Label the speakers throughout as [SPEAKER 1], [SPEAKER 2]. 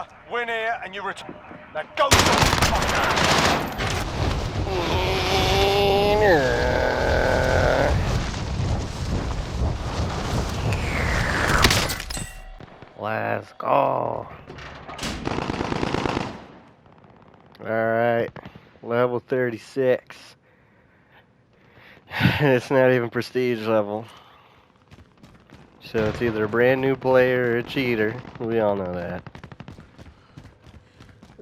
[SPEAKER 1] Operator, win here and you return. Now go to the fuck out.
[SPEAKER 2] Let's go. Alright. Level 36. It's not even prestige level. So it's either a brand new player or a cheater. We all know that.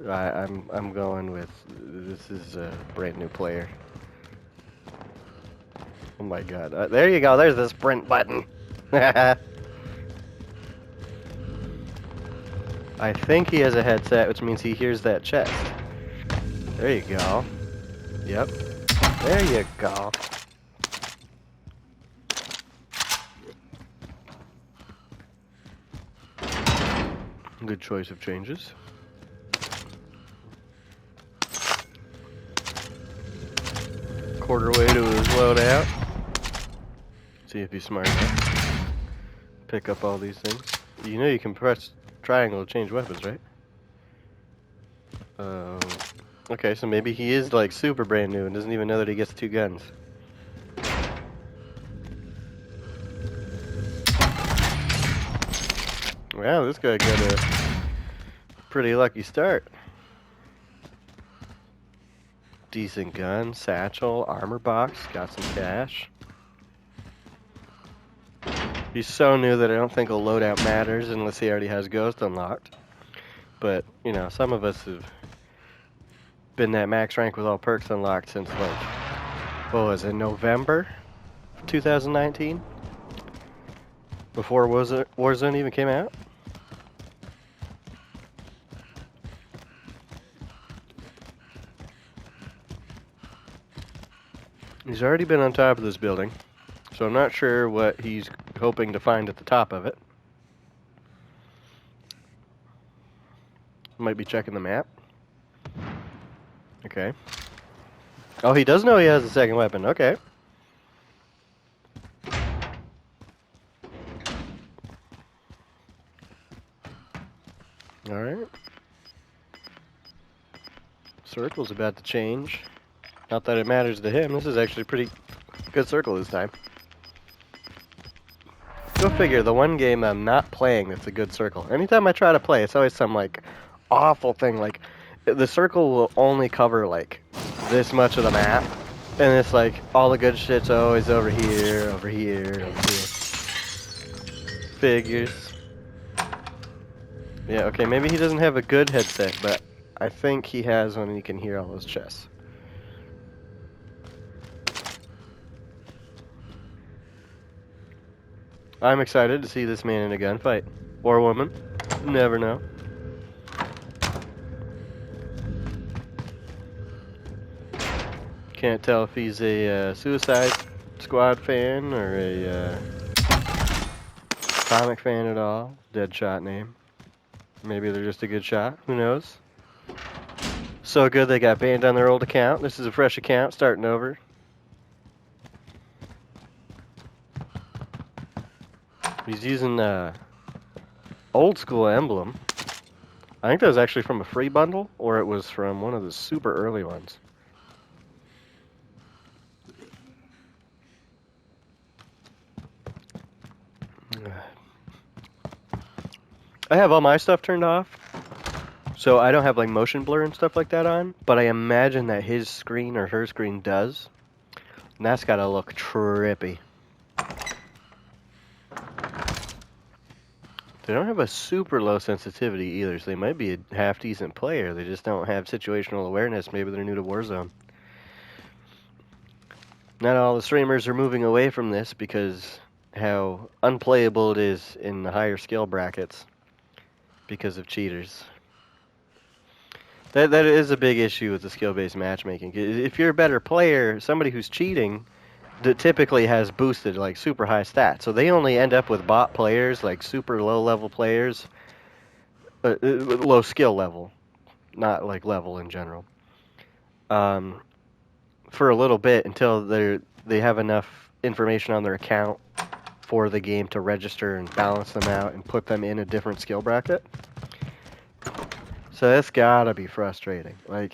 [SPEAKER 2] I'm going with this is a brand new player. Oh my god. There you go. There's the sprint button. I think he has a headset, which means he hears that chest. There you go. Yep. There you go. Good choice of changes. Quarter way to his loadout. See if he's smart enough. Pick up all these things. You know you can press triangle to change weapons, right? Okay, so maybe he is like super brand new and doesn't even know that he gets 2 guns. Wow, this guy got a pretty lucky start. Decent gun, satchel, armor box, got some cash. He's so new that I don't think a loadout matters unless he already has Ghost unlocked. But, you know, some of us have been that max rank with all perks unlocked since, like, what was it, November 2019? Before Warzone even came out? He's already been on top of this building, so I'm not sure what he's hoping to find at the top of it. Might be checking the map. Okay. Oh, he does know he has a second weapon. Okay. Alright. Circle's about to change. Not that it matters to him. This is actually a pretty good circle this time. Go figure, the one game I'm not playing that's a good circle. Anytime I try to play, it's always some, like, awful thing. Like, the circle will only cover, like, this much of the map. And it's like, all the good shit's always over here, over here, over here. Figures. Yeah, okay, maybe he doesn't have a good headset, but I think he has one and he can hear all those chests. I'm excited to see this man in a gunfight. Or woman. Never know. Can't tell if he's a Suicide Squad fan or a comic fan at all. Deadshot name. Maybe they're just a good shot. Who knows? So good they got banned on their old account. This is a fresh account starting over. He's using old school emblem. I think that was actually from a free bundle, or it was from one of the super early ones. I have all my stuff turned off, so I don't have like motion blur and stuff like that on, but I imagine that his screen or her screen does, and that's gotta look trippy. They don't have a super low sensitivity either, so they might be a half-decent player. They just don't have situational awareness. Maybe they're new to Warzone. Not all the streamers are moving away from this because how unplayable it is in the higher skill brackets because of cheaters. That is a big issue with the skill-based matchmaking. If you're a better player, somebody who's cheating that typically has boosted like super high stats, so they only end up with bot players, like super low level players, low skill level, not like level in general, for a little bit until they have enough information on their account for the game to register and balance them out and put them in a different skill bracket. So that's gotta be frustrating. Like,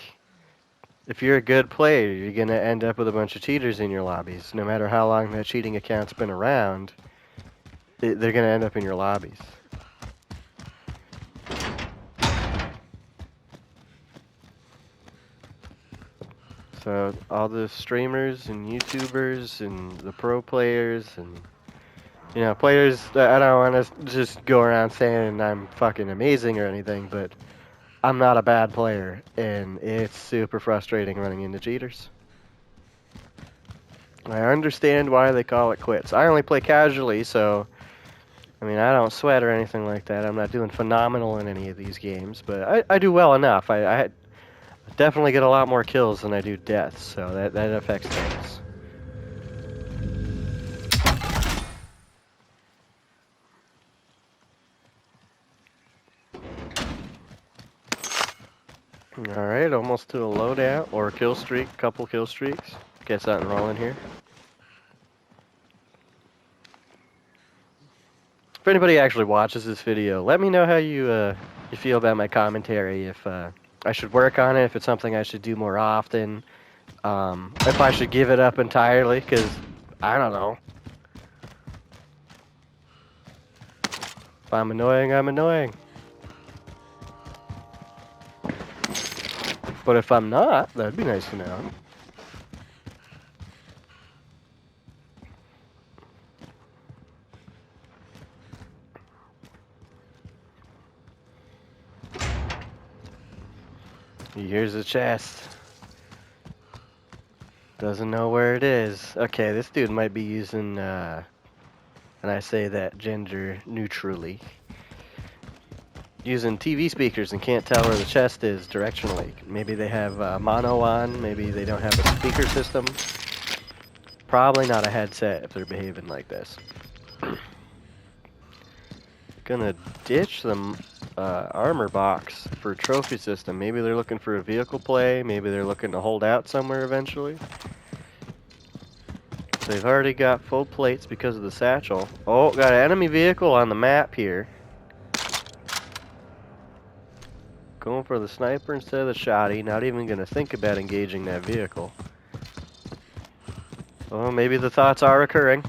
[SPEAKER 2] if you're a good player, you're gonna end up with a bunch of cheaters in your lobbies. No matter how long that cheating account's been around, they're gonna end up in your lobbies. So all the streamers and YouTubers and the pro players and players, I don't want to just go around saying I'm fucking amazing or anything, but I'm not a bad player, and it's super frustrating running into cheaters. I understand why they call it quits. I only play casually, so I mean, I don't sweat or anything like that. I'm not doing phenomenal in any of these games, but I do well enough. I definitely get a lot more kills than I do deaths, so that affects things. Alright, almost to a loadout, or a kill streak, couple kill streaks. Get something rolling here. If anybody actually watches this video, let me know how you feel about my commentary, if I should work on it, if it's something I should do more often, if I should give it up entirely, because I don't know. If I'm annoying, I'm annoying. But if I'm not, that'd be nice to know. Here's a chest. Doesn't know where it is. Okay, this dude might be using, and I say that gender neutrally, using TV speakers and can't tell where the chest is directionally. Maybe they have mono on, maybe they don't have a speaker system. Probably not a headset if they're behaving like this. Gonna ditch the armor box for a trophy system. Maybe they're looking for a vehicle play, maybe they're looking to hold out somewhere eventually. They've already got full plates because of the satchel. Oh, got an enemy vehicle on the map here. Going for the sniper instead of the shotty. Not even going to think about engaging that vehicle. Oh, maybe the thoughts are occurring.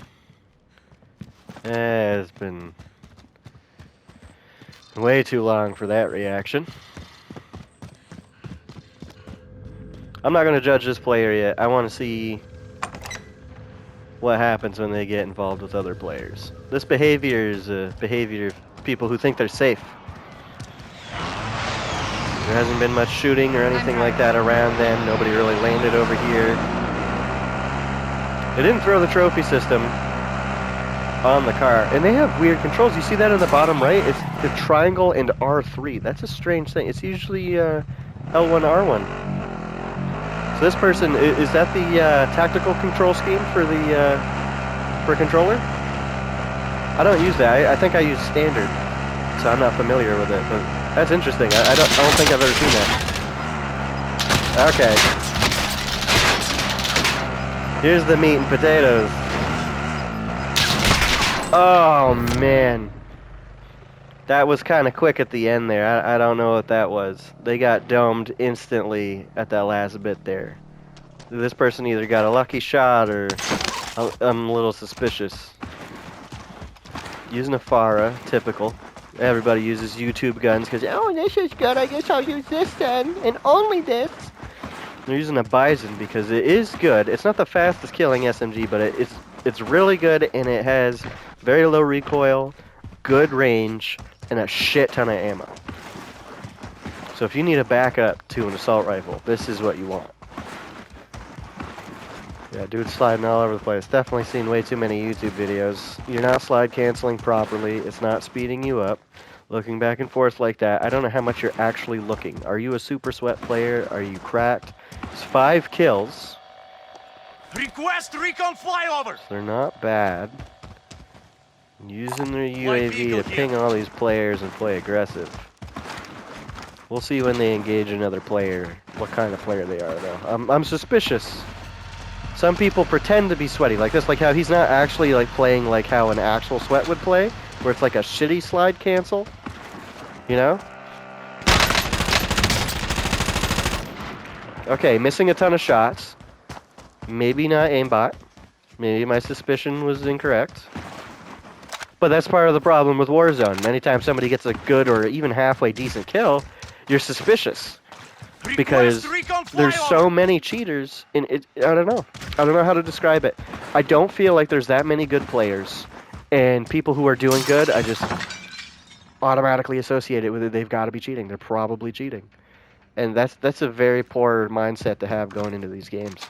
[SPEAKER 2] It's been way too long for that reaction. I'm not going to judge this player yet. I want to see what happens when they get involved with other players. This behavior is a behavior of people who think they're safe. There hasn't been much shooting or anything like that around them. Nobody really landed over here. They didn't throw the trophy system on the car. And they have weird controls. You see that in the bottom right? It's the triangle and R3. That's a strange thing. It's usually L1, R1. So this person, is that the tactical control scheme for the for a controller? I don't use that. I think I use standard, so I'm not familiar with it. But that's interesting. I don't think I've ever seen that. Okay. Here's the meat and potatoes. Oh man, that was kind of quick at the end there. I don't know what that was. They got domed instantly at that last bit there. This person either got a lucky shot or I'm a little suspicious. Using a Farah, typical. Everybody uses YouTube guns because, oh, this is good, I guess I'll use this then, and only this. They're using a Bison because it is good. It's not the fastest killing SMG, but it's really good, and it has very low recoil, good range, and a shit ton of ammo. So if you need a backup to an assault rifle, this is what you want. Yeah, dude's sliding all over the place. Definitely seen way too many YouTube videos. You're not slide canceling properly. It's not speeding you up. Looking back and forth like that. I don't know how much you're actually looking. Are you a super sweat player? Are you cracked? It's 5 kills.
[SPEAKER 1] Request recon flyovers.
[SPEAKER 2] They're not bad. Using their UAV to ping all these players and play aggressive. We'll see when they engage another player, what kind of player they are, though. I'm suspicious. Some people pretend to be sweaty, like this, like how he's not actually like playing like how an actual sweat would play, where it's like a shitty slide cancel, you know? Okay, missing a ton of shots. Maybe not aimbot. Maybe my suspicion was incorrect. But that's part of the problem with Warzone. Anytime somebody gets a good or even halfway decent kill, you're suspicious. Because there's so many cheaters in it. I don't know. I don't know how to describe it. I don't feel like there's that many good players, and people who are doing good, I just automatically associate it with it. They've got to be cheating. They're probably cheating, and that's a very poor mindset to have going into these games.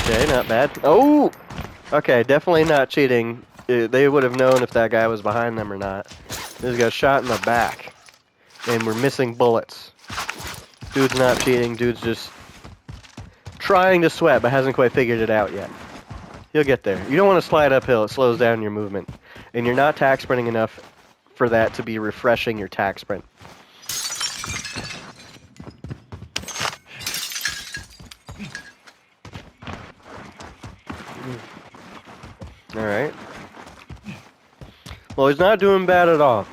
[SPEAKER 2] Okay, not bad. Oh, okay, definitely not cheating. They would have known if that guy was behind them or not. This got shot in the back, and we're missing bullets. Dude's not cheating. Dude's just trying to sweat, but hasn't quite figured it out yet. He'll get there. You don't want to slide uphill. It slows down your movement. And you're not tack sprinting enough for that to be refreshing your tack sprint. Alright. Well, he's not doing bad at all.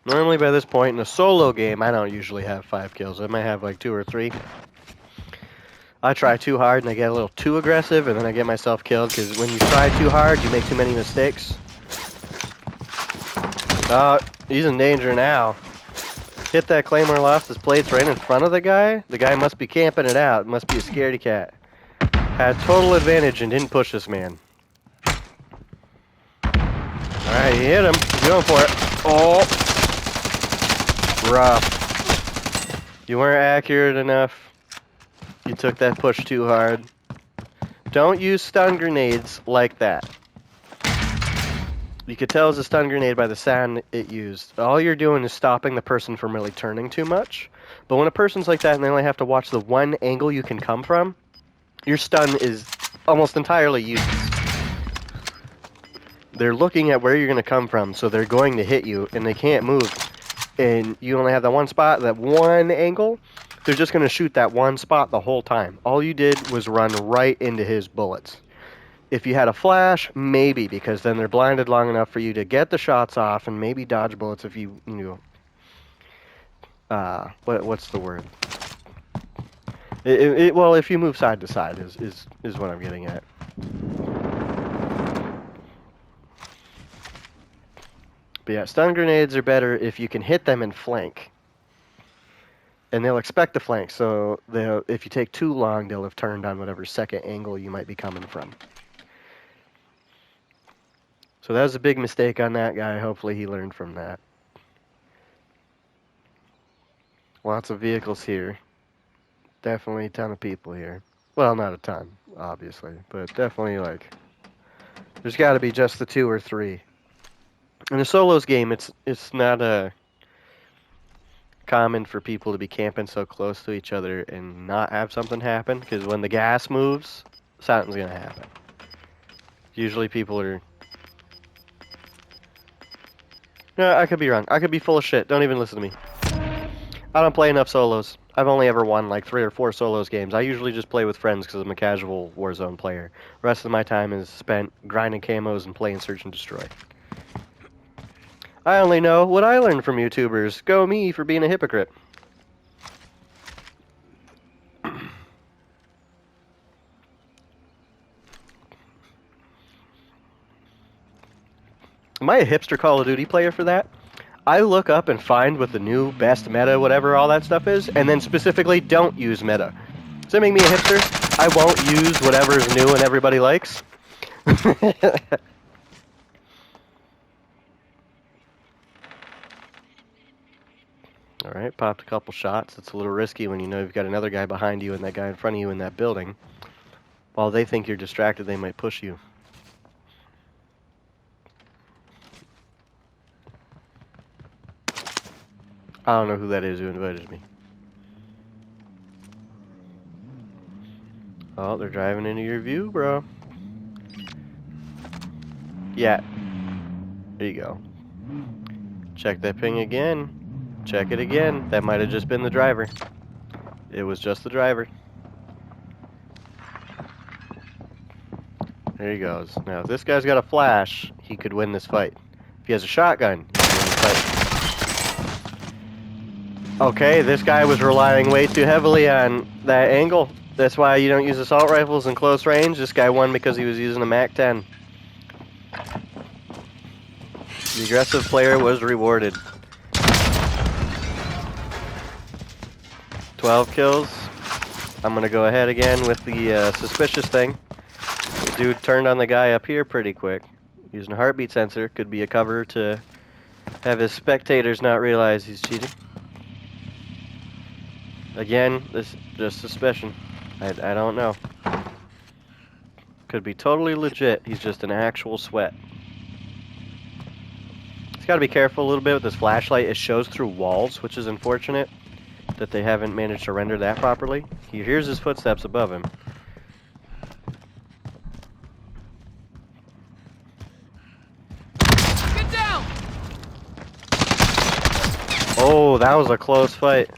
[SPEAKER 2] Normally by this point in a solo game, I don't usually have 5 kills. I might have like 2 or 3. I try too hard and I get a little too aggressive, and then I get myself killed, because when you try too hard, you make too many mistakes. Oh, he's in danger now. Hit that Claymore, lost his plates right in front of the guy. The guy must be camping it out. Must be a scaredy cat. Had total advantage and didn't push this man. Alright, he hit him. He's going for it. Oh! Rough. You weren't accurate enough. You took that push too hard. Don't use stun grenades like that. You could tell it's a stun grenade by the sound it used. All you're doing is stopping the person from really turning too much. But when a person's like that and they only have to watch the one angle you can come from, your stun is almost entirely useless. They're looking at where you're going to come from, so they're going to hit you, and they can't move. And you only have that one spot, that one angle. They're just going to shoot that one spot the whole time. All you did was run right into his bullets. If you had a flash, maybe, because then they're blinded long enough for you to get the shots off and maybe dodge bullets if you what's the word? Well, if you move side to side is what I'm getting at. But yeah, stun grenades are better if you can hit them in flank. And they'll expect the flank, so if you take too long, they'll have turned on whatever second angle you might be coming from. So that was a big mistake on that guy. Hopefully he learned from that. Lots of vehicles here. Definitely a ton of people here. Well, not a ton, obviously, but definitely, like, there's got to be just the 2 or 3. In a solos game, it's not common for people to be camping so close to each other and not have something happen, because when the gas moves, something's gonna happen. Usually people are... No, I could be wrong. I could be full of shit. Don't even listen to me. I don't play enough solos. I've only ever won like 3 or 4 solos games. I usually just play with friends because I'm a casual Warzone player. The rest of my time is spent grinding camos and playing Search and Destroy. I only know what I learned from YouTubers. Go me for being a hypocrite. Am I a hipster Call of Duty player for that? I look up and find what the new best meta, whatever all that stuff is, and then specifically don't use meta. Does that make me a hipster? I won't use whatever's new and everybody likes. Alright, popped a couple shots. It's a little risky when you know you've got another guy behind you and that guy in front of you in that building. While they think you're distracted, they might push you. I don't know who that is who invited me. Oh, they're driving into your view, bro. Yeah. There you go. Check that ping again. Check it again. That might have just been the driver. It was just the driver. There he goes. Now, if this guy's got a flash, he could win this fight. If he has a shotgun, he's gonna fight. Okay, this guy was relying way too heavily on that angle. That's why you don't use assault rifles in close range. This guy won because he was using a MAC-10. The aggressive player was rewarded. 12 kills. I'm gonna go ahead again with the suspicious thing. The dude turned on the guy up here pretty quick. Using a heartbeat sensor. Could be a cover to have his spectators not realize he's cheating. Again, this just suspicion. I don't know. Could be totally legit. He's just an actual sweat. He's got to be careful a little bit with this flashlight. It shows through walls, which is unfortunate that they haven't managed to render that properly. He hears his footsteps above him.
[SPEAKER 3] Get down!
[SPEAKER 2] Oh, that was a close fight.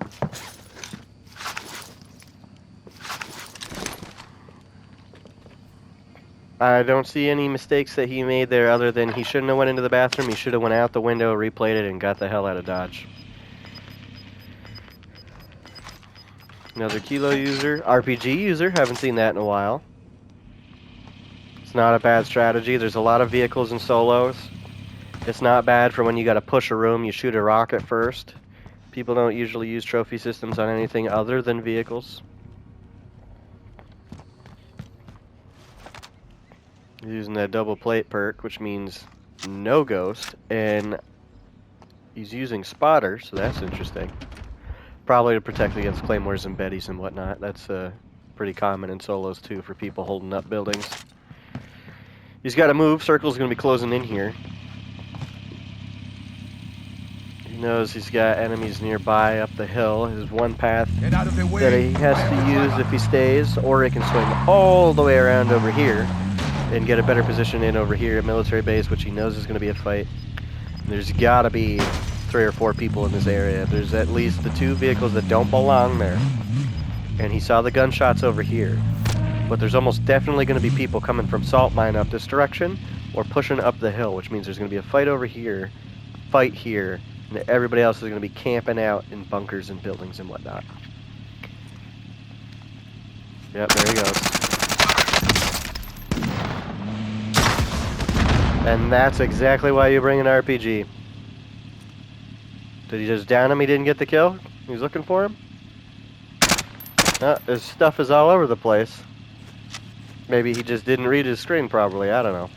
[SPEAKER 2] I don't see any mistakes that he made there other than he shouldn't have went into the bathroom. He should have went out the window, replayed it, and got the hell out of Dodge. Another Kilo user. RPG user. Haven't seen that in a while. It's not a bad strategy. There's a lot of vehicles in solos. It's not bad for when you gotta push a room, you shoot a rocket first. People don't usually use trophy systems on anything other than vehicles. He's using that double plate perk, which means no ghost, and he's using spotter, so that's interesting. Probably to protect against claymores and betties and whatnot. That's pretty common in solos too for people holding up buildings. He's got to move. Circle's going to be closing in here. He knows he's got enemies nearby up the hill. His one path that he has to use if he stays, or he can swing all the way around over here and get a better position in over here at military base, which he knows is going to be a fight. There's got to be 3 or 4 people in this area. There's at least the 2 vehicles that don't belong there. And he saw the gunshots over here. But there's almost definitely going to be people coming from salt mine up this direction or pushing up the hill, which means there's going to be a fight over here, fight here, and everybody else is going to be camping out in bunkers and buildings and whatnot. Yep, there he goes. And that's exactly why you bring an RPG. Did he just down him? He didn't get the kill? He was looking for him? His stuff is all over the place. Maybe he just didn't read his screen properly. I don't know.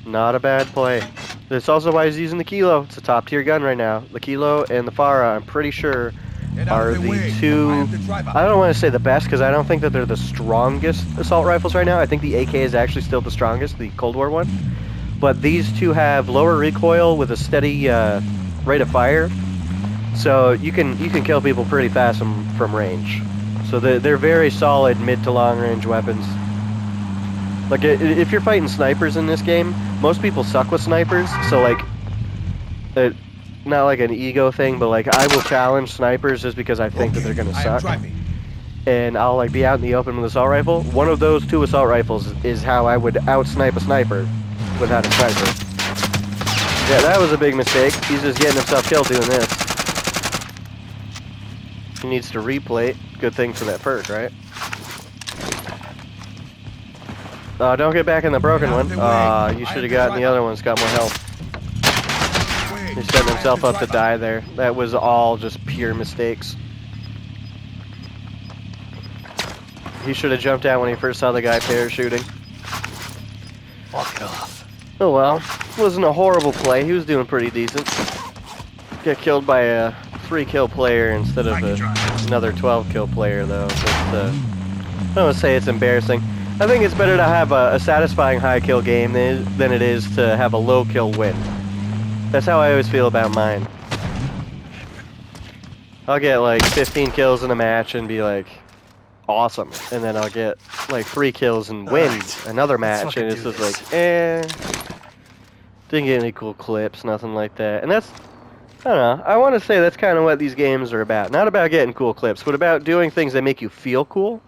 [SPEAKER 2] Not a bad play. That's also why he's using the Kilo. It's a top tier gun right now. The Kilo and the Farah, I'm pretty sure, are the 2... I don't want to say the best because I don't think that they're the strongest assault rifles right now. I think the AK is actually still the strongest, the Cold War one. But these 2 have lower recoil with a steady rate of fire, so you can kill people pretty fast from range. So they're very solid mid to long range weapons. Like if you're fighting snipers in this game, most people suck with snipers. So like, not like an ego thing, but like I will challenge snipers just because I think that they're gonna suck. And I'll like be out in the open with an assault rifle. One of those 2 assault rifles is how I would out-snipe a sniper without a sniper. Yeah, that was a big mistake. He's just getting himself killed doing this. He needs to replate. Good thing for that perk, right? Don't get back in the broken one. You should have gotten the other one. It's got more health. He's setting himself up to die there. That was all just pure mistakes. He should have jumped out when he first saw the guy parachuting.
[SPEAKER 1] Fuck it off.
[SPEAKER 2] Oh well, wasn't a horrible play. He was doing pretty decent. Got killed by a 3-kill player instead of another 12-kill player though. But, I don't want to say it's embarrassing. I think it's better to have a satisfying high-kill game than it is to have a low-kill win. That's how I always feel about mine. I'll get like 15 kills in a match and be like, awesome. And then I'll get like 3 kills and win another match and it's just like, didn't get any cool clips, nothing like that. And that's, I don't know, I want to say that's kind of what these games are about. Not about getting cool clips, but about doing things that make you feel cool.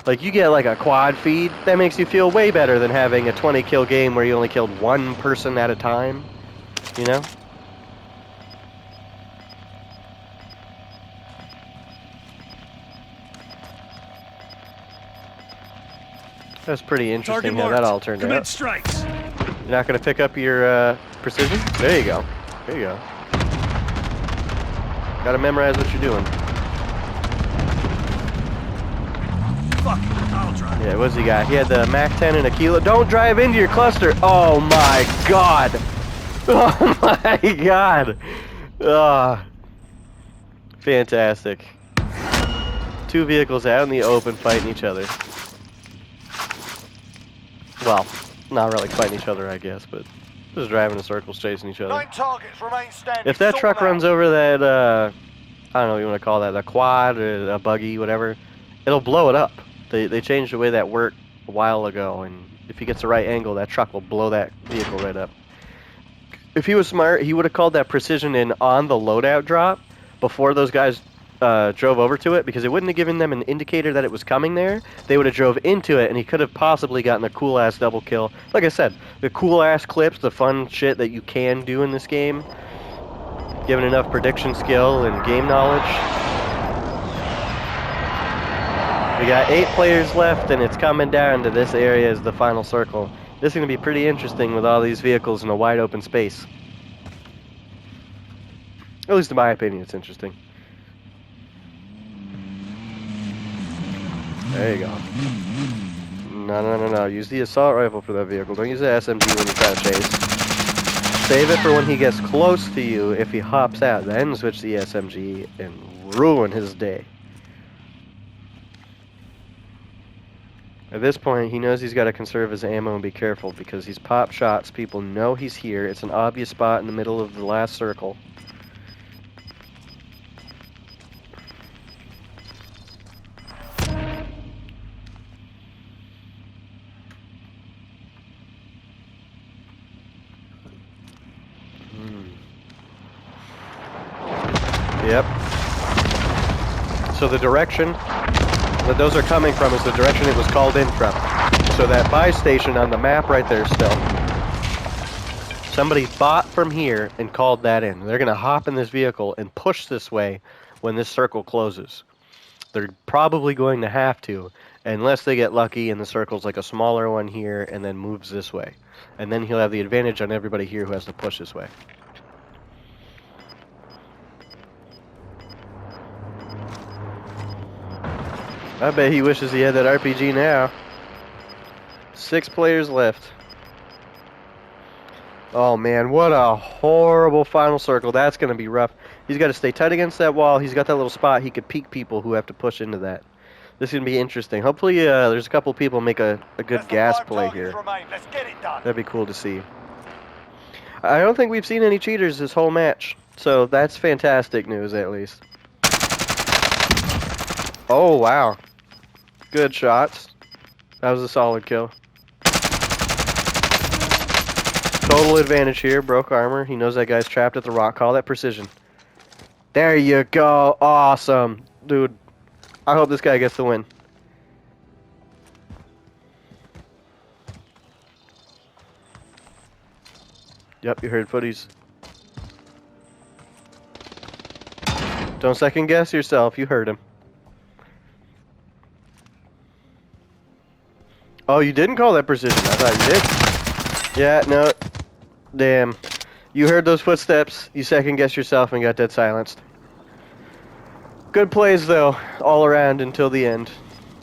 [SPEAKER 2] Like, you get like a quad feed, that makes you feel way better than having a 20 kill game where you only killed one person at a time, you know? That's pretty interesting how that all turned
[SPEAKER 3] Commit
[SPEAKER 2] out.
[SPEAKER 3] strikes.
[SPEAKER 2] You're not going to pick up your precision? There you go. There you go. Got to memorize what you're doing.
[SPEAKER 3] Fuck it, I'll drive.
[SPEAKER 2] Yeah, what's he got? He had the MAC-10 and a kilo. Don't drive into your cluster. Oh my god. Oh my god. Fantastic. Two vehicles out in the open fighting each other. Well, not really fighting each other, I guess, but just driving in circles, chasing each other.
[SPEAKER 1] 9 targets remain standing.
[SPEAKER 2] If that
[SPEAKER 1] Sort
[SPEAKER 2] truck
[SPEAKER 1] them out.
[SPEAKER 2] runs over that, I don't know what you want to call that, a quad or a buggy, whatever, it'll blow it up. They changed the way that worked a while ago, and if he gets the right angle, that truck will blow that vehicle right up. If he was smart, he would have called that precision in on the loadout drop before those guys drove over to it, because it wouldn't have given them an indicator that it was coming there. They would have drove into it, and he could have possibly gotten a cool-ass double kill. Like I said, the cool-ass clips, the fun shit that you can do in this game, given enough prediction skill and game knowledge. We got 8 players left, and it's coming down to this area as the final circle. This is going to be pretty interesting with all these vehicles in a wide open space. At least in my opinion, it's interesting. There you go. No. Use the assault rifle for that vehicle. Don't use the SMG when you try to chase. Save it for when he gets close to you. If he hops out, then switch the SMG and ruin his day. At this point, he knows he's got to conserve his ammo and be careful, because he's pop shots. People know he's here. It's an obvious spot in the middle of the last circle. Yep. So the direction that those are coming from is the direction it was called in from. So that buy station on the map right there still. Somebody bought from here and called that in. They're going to hop in this vehicle and push this way when this circle closes. They're probably going to have to, unless they get lucky and the circle's like a smaller one here and then moves this way. And then he'll have the advantage on everybody here who has to push this way. I bet he wishes he had that RPG now. 6 players left. Oh man, what a horrible final circle. That's going to be rough. He's got to stay tight against that wall. He's got that little spot. He could peek people who have to push into that. This is going to be interesting. Hopefully there's a couple people make a good gas play here.
[SPEAKER 1] Let's get it done.
[SPEAKER 2] That'd be cool to see. I don't think we've seen any cheaters this whole match. So that's fantastic news, at least. Oh, wow. Good shots. That was a solid kill. Total advantage here. Broke armor. He knows that guy's trapped at the rock. Call that precision. There you go. Awesome. Dude, I hope this guy gets the win. Yep, you heard footies. Don't second guess yourself. You heard him. Oh, you didn't call that precision. I thought you did. Yeah, no. Damn. You heard those footsteps. You second guessed yourself and got dead silenced. Good plays, though, all around until the end.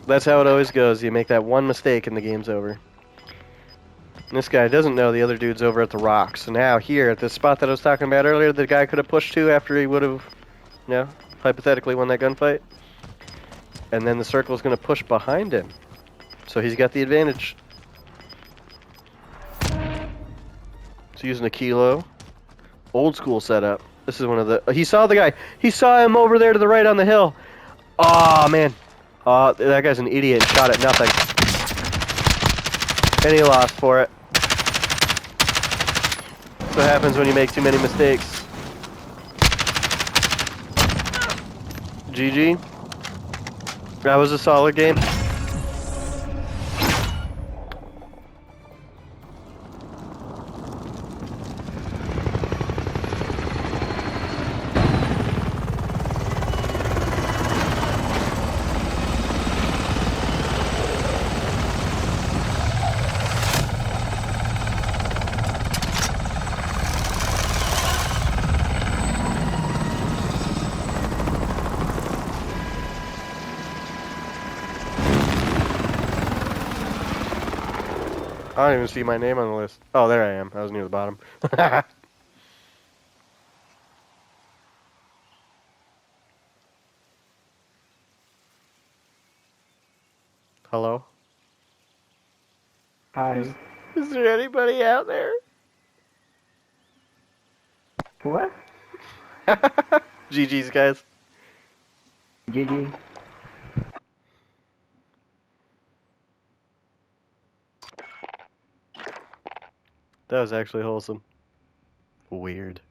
[SPEAKER 2] That's how it always goes. You make that one mistake and the game's over. And this guy doesn't know the other dude's over at the rock. So now here, at this spot that I was talking about earlier, the guy could have pushed to after he would have, you know, hypothetically won that gunfight. And then the circle's going to push behind him. So he's got the advantage. He's using a kilo. Old school setup. This is one of the... He saw the guy. He saw him over there to the right on the hill. Oh man. That guy's an idiot. Shot at nothing. And he lost for it. That's what happens when you make too many mistakes. GG. That was a solid game. I don't even see my name on the list. Oh, there I am. I was near the bottom. Hello?
[SPEAKER 4] Hi.
[SPEAKER 2] Is there anybody out there?
[SPEAKER 4] What?
[SPEAKER 2] GG's, guys.
[SPEAKER 4] GG.
[SPEAKER 2] That was actually wholesome. Weird.